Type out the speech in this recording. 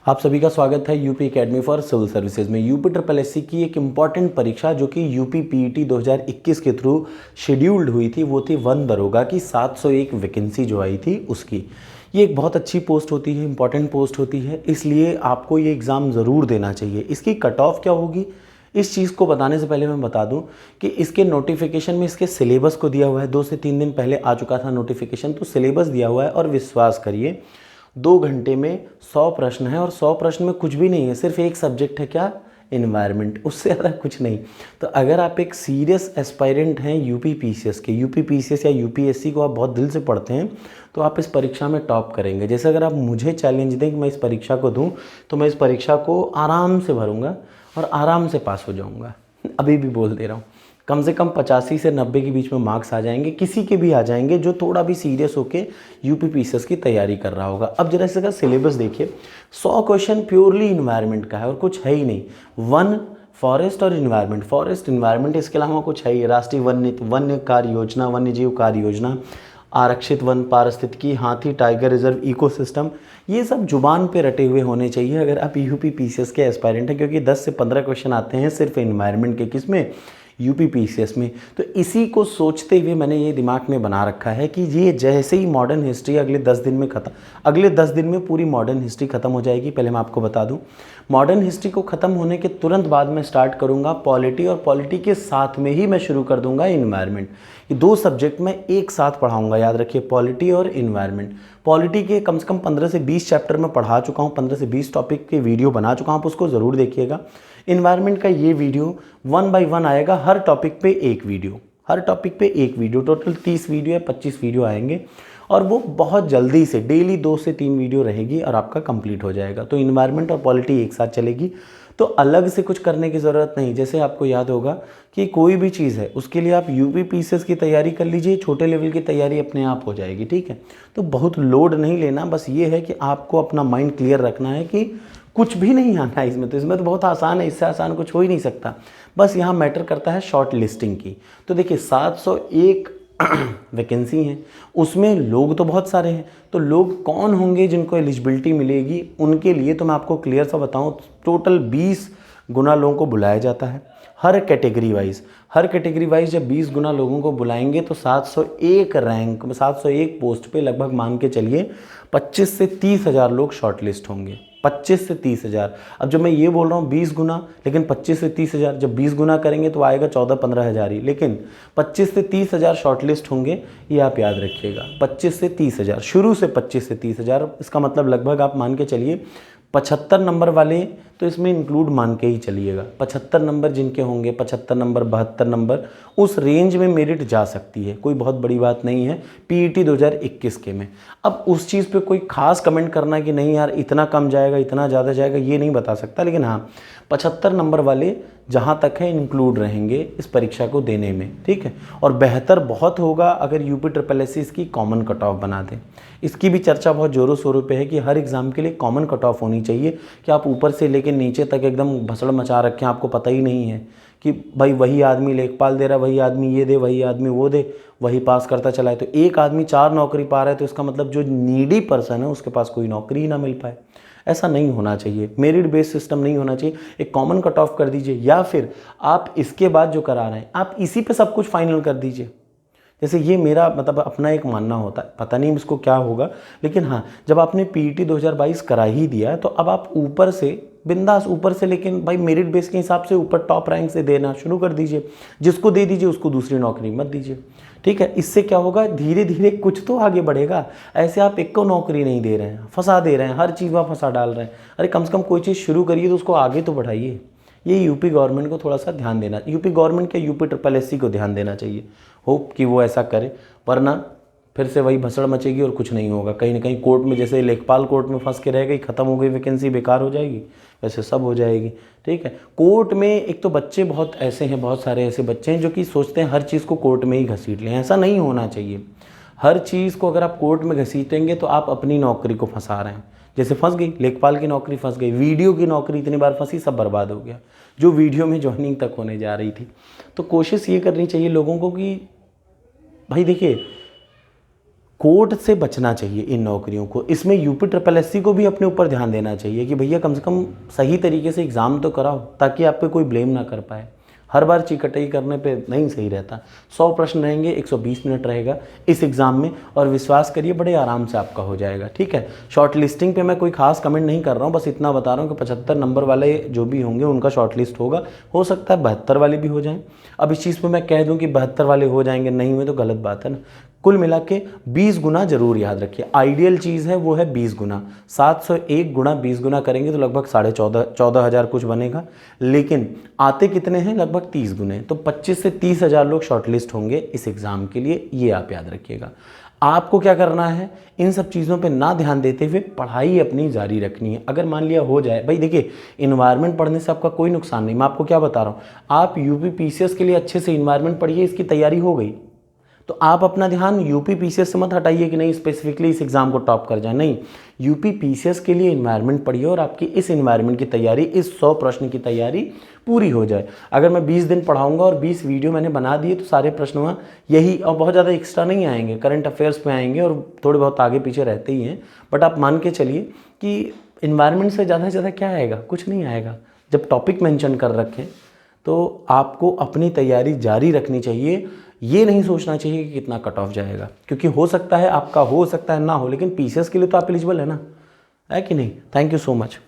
आप सभी का स्वागत है UP academy for civil services में। यूपी ट्रिपल एससी की एक इम्पॉर्टेंट परीक्षा जो कि यूपी पीईटी 2021 के थ्रू शेड्यूल्ड हुई थी, वो थी वन दरोगा की 701 वैकेंसी जो आई थी उसकी। ये एक बहुत अच्छी पोस्ट होती है, इंपॉर्टेंट पोस्ट होती है, इसलिए आपको ये एग्ज़ाम ज़रूर देना चाहिए। इसकी कट ऑफ क्या होगी, इस चीज़ को बताने से पहले मैं बता दूं कि इसके नोटिफिकेशन में इसके सिलेबस को दिया हुआ है। 2 से 3 दिन पहले आ चुका था नोटिफिकेशन, तो सिलेबस दिया हुआ है और विश्वास करिए 2 घंटे में 100 प्रश्न है और 100 प्रश्न में कुछ भी नहीं है, सिर्फ एक सब्जेक्ट है, क्या, इन्वायरमेंट, उससे ज़्यादा कुछ नहीं। तो अगर आप एक सीरियस एस्पायरेंट हैं यूपी पीसीएस के, यूपी पीसीएस या यूपीएससी को आप बहुत दिल से पढ़ते हैं तो आप इस परीक्षा में टॉप करेंगे। जैसे अगर आप मुझे चैलेंज दें कि मैं इस परीक्षा को दूं तो मैं इस परीक्षा को आराम से भरूंगा और आराम से पास हो जाऊंगा। अभी भी बोल दे रहा हूँ, कम से कम 85 से 90 के बीच में मार्क्स आ जाएंगे, किसी के भी आ जाएंगे जो थोड़ा भी सीरियस होके यूपी पीसीएस की तैयारी कर रहा होगा। अब जरा इसका सिलेबस देखिए, 100 क्वेश्चन प्योरली इन्वायरमेंट का है और कुछ है ही नहीं। वन, फॉरेस्ट और इन्वायरमेंट, फॉरेस्ट इन्वायरमेंट, इसके अलावा कुछ है ही। राष्ट्रीय वन्य कार्य योजना, वन्य जीव कार्य योजना, आरक्षित वन पारिस्थितिकी, हाथी टाइगर रिजर्व, इकोसिस्टम, ये सब जुबान पे रटे हुए होने चाहिए अगर आप यूपी पीसीएस के एस्पायरेंट हैं, क्योंकि 10 से 15 क्वेश्चन आते हैं सिर्फ इन्वायरमेंट के, किसमें, यूपी पीसीएस में। तो इसी को सोचते हुए मैंने ये दिमाग में बना रखा है कि ये जैसे ही मॉडर्न हिस्ट्री अगले 10 दिन में अगले 10 दिन में पूरी मॉडर्न हिस्ट्री खत्म हो जाएगी। पहले मैं आपको बता दूं, मॉडर्न हिस्ट्री को ख़त्म होने के तुरंत बाद मैं स्टार्ट करूंगा पॉलिटी, और पॉलिटी के साथ में ही मैं शुरू कर दूंगा इन्वायरमेंट। ये 2 सब्जेक्ट मैं एक साथ पढ़ाऊंगा, याद रखिए, पॉलिटी और इन्वायरमेंट। पॉलिटी के कम से कम 15 से 20 चैप्टर में पढ़ा चुका हूँ, 15 से 20 टॉपिक के वीडियो बना चुका हूँ, आप उसको ज़रूर देखिएगा। इन्वायरमेंट का ये वीडियो 1 बाय 1 आएगा, हर टॉपिक पे एक वीडियो, हर टॉपिक पे एक वीडियो, टोटल 30 वीडियो या 25 वीडियो आएंगे और वो बहुत जल्दी से डेली 2 से 3 वीडियो रहेगी और आपका कंप्लीट हो जाएगा। तो इन्वायरमेंट और पॉलिटी एक साथ चलेगी, तो अलग से कुछ करने की ज़रूरत नहीं। जैसे आपको याद होगा कि कोई भी चीज़ है उसके लिए आप यूपी पीसीएस की तैयारी कर लीजिए, छोटे लेवल की तैयारी अपने आप हो जाएगी, ठीक है। तो बहुत लोड नहीं लेना, बस ये है कि आपको अपना माइंड क्लियर रखना है कि कुछ भी नहीं आना है इसमें। तो इसमें तो बहुत आसान है, इससे आसान कुछ हो ही नहीं सकता। बस यहाँ मैटर करता है शॉर्ट लिस्टिंग की। तो देखिए 701 वैकेंसी हैं, उसमें लोग तो बहुत सारे हैं, तो लोग कौन होंगे जिनको एलिजिबिलिटी मिलेगी, उनके लिए तो मैं आपको क्लियर सा बताऊं, टोटल 20 गुना लोगों को बुलाया जाता है हर कैटेगरी वाइज। हर कैटेगरी वाइज जब 20 गुना लोगों को बुलाएंगे तो 701 रैंक, 701 पोस्ट पे लगभग मान के चलिए 25 से 30 हज़ार लोग शॉर्ट लिस्ट होंगे। 25 से 30 हज़ार। अब जब मैं ये बोल रहा हूँ 20 गुना, लेकिन 25 से 30 हज़ार, जब 20 गुना करेंगे तो आएगा 14-15 हज़ार ही, लेकिन 25 से 30 हज़ार शॉर्ट लिस्ट होंगे, ये आप याद रखिएगा। 25 से 30 हज़ार, शुरू से 25 से 30 हज़ार, इसका मतलब लगभग आप मान के चलिए 75 नंबर वाले तो इसमें इंक्लूड मान के ही चलिएगा। 75 नंबर जिनके होंगे, 75 नंबर, 72 नंबर, उस रेंज में मेरिट जा सकती है, कोई बहुत बड़ी बात नहीं है पीईटी 2021 के में। अब उस चीज़ पे कोई खास कमेंट करना कि नहीं यार इतना कम जाएगा, इतना ज़्यादा जाएगा, ये नहीं बता सकता, लेकिन हाँ 75 नंबर वाले जहाँ तक है इंक्लूड रहेंगे इस परीक्षा को देने में, ठीक है। और बेहतर बहुत होगा अगर यूपी ट्रिपल एससी इसकी कॉमन कट ऑफ बना दें। इसकी भी चर्चा बहुत ज़ोरों शोरों पे है कि हर एग्ज़ाम के लिए कॉमन कट ऑफ होनी चाहिए, कि आप ऊपर से लेकर नीचे तक एकदम भसड़ मचा रखें, आपको पता ही नहीं है कि भाई वही आदमी लेखपाल दे रहा है, वही आदमी ये दे, वही आदमी वो दे, वही पास करता चला है। तो एक आदमी 4 नौकरी पा रहा है तो इसका मतलब जो नीडी पर्सन है उसके पास कोई नौकरी ही ना मिल पाए। ऐसा नहीं होना चाहिए, मेरिट बेस्ड सिस्टम नहीं होना चाहिए। एक कॉमन कट ऑफ कर दीजिए, या फिर आप इसके बाद जो करा रहे हैं आप इसी पे सब कुछ फाइनल कर दीजिए। जैसे ये मेरा मतलब अपना एक मानना होता है, पता नहीं इसको क्या होगा, लेकिन हाँ जब आपने पीईटी 2022 करा ही दिया तो अब आप ऊपर से बिंदास, ऊपर से, लेकिन भाई मेरिट बेस के हिसाब से ऊपर टॉप रैंक से देना शुरू कर दीजिए। जिसको दे दीजिए उसको दूसरी नौकरी मत दीजिए, ठीक है। इससे क्या होगा, धीरे धीरे कुछ तो आगे बढ़ेगा। ऐसे आप एक को नौकरी नहीं दे रहे हैं, फंसा दे रहे हैं, हर चीज़ में फंसा डाल रहे हैं। अरे कम से कम कोई चीज़ शुरू करिए तो उसको आगे तो बढ़ाइए। ये यूपी गवर्नमेंट को थोड़ा सा ध्यान देना, यूपी गवर्नमेंट के यूपी ट्रिपल एससी को ध्यान देना चाहिए। होप कि वो ऐसा करे, वरना फिर से वही भसड़ मचेगी और कुछ नहीं होगा। कहीं ना कहीं कोर्ट में, जैसे लेखपाल कोर्ट में फंस के रह गई, खत्म हो गई वैकेंसी, बेकार हो जाएगी, वैसे सब हो जाएगी, ठीक है। कोर्ट में एक तो बच्चे बहुत ऐसे हैं, बहुत सारे ऐसे बच्चे हैं जो कि सोचते हैं हर चीज़ को कोर्ट में ही घसीट लें। ऐसा नहीं होना चाहिए। हर चीज़ को अगर आप कोर्ट में घसीटेंगे तो आप अपनी नौकरी को फंसा रहे हैं। जैसे फंस गई लेखपाल की नौकरी, फंस गई वीडियो की नौकरी, इतनी बार फंसी, सब बर्बाद हो गया, जो वीडियो में ज्वाइनिंग तक होने जा रही थी। तो कोशिश ये करनी चाहिए लोगों को कि भाई देखिए कोर्ट से बचना चाहिए इन नौकरियों को। इसमें यूपी ट्रिपल एससी को भी अपने ऊपर ध्यान देना चाहिए कि भैया कम से कम सही तरीके से एग्ज़ाम तो कराओ, ताकि आप पे कोई ब्लेम ना कर पाए। हर बार चीकटाई करने पे नहीं सही रहता। 100 प्रश्न रहेंगे, 120 मिनट रहेगा इस एग्ज़ाम में, और विश्वास करिए बड़े आराम से आपका हो जाएगा। ठीक है, शॉर्ट लिस्टिंग पे मैं कोई खास कमेंट नहीं कर रहा हूँ, बस इतना बता रहा हूँ कि 75 नंबर वाले जो भी होंगे उनका शॉर्ट लिस्ट होगा। हो सकता है 72 वाले भी हो जाएं। अब इस चीज़ पे मैं कह दूं कि 72 वाले हो जाएंगे, नहीं हुए तो गलत बात है ना। कुल मिला के 20 गुना जरूर याद रखिए। आइडियल चीज़ है वो है 20 गुना। 701 गुना 20 गुना करेंगे तो लगभग 14,500 कुछ बनेगा, लेकिन आते कितने हैं, लगभग 30 गुने। तो 25 से 30,000 लोग शॉर्टलिस्ट होंगे इस एग्ज़ाम के लिए, ये आप याद रखिएगा। आपको क्या करना है, इन सब चीज़ों पे ना ध्यान देते हुए पढ़ाई अपनी जारी रखनी है। अगर मान लिया हो जाए, भाई देखिए इन्वायरमेंट पढ़ने से आपका कोई नुकसान नहीं, मैं आपको क्या बता रहा हूँ, आप यूपी पीसीएस के लिए अच्छे से इन्वायरमेंट पढ़िए, इसकी तैयारी हो गई तो आप अपना ध्यान यूपी पीसीएस से मत हटाइए कि नहीं स्पेसिफिकली इस एग्जाम को टॉप कर जाए। नहीं, यूपी पीसीएस के लिए इन्वायरमेंट पढ़िए और आपकी इस इन्वायरमेंट की तैयारी, इस 100 प्रश्न की तैयारी पूरी हो जाए। अगर मैं 20 दिन पढ़ाऊंगा और 20 वीडियो मैंने बना दिए तो सारे प्रश्न वहाँ यही, और बहुत ज़्यादा एक्स्ट्रा नहीं आएंगे, करंट अफेयर्स पे आएंगे और थोड़े बहुत आगे पीछे रहते ही हैं। बट आप मान के चलिए कि इन्वायरमेंट से ज़्यादा क्या आएगा, कुछ नहीं आएगा। जब टॉपिक मेंशन कर रखें तो आपको अपनी तैयारी जारी रखनी चाहिए। ये नहीं सोचना चाहिए कि कितना कट ऑफ जाएगा, क्योंकि हो सकता है आपका, हो सकता है ना हो, लेकिन पीसीएस के लिए तो आप एलिजिबल है ना, है कि नहीं। Thank you so much.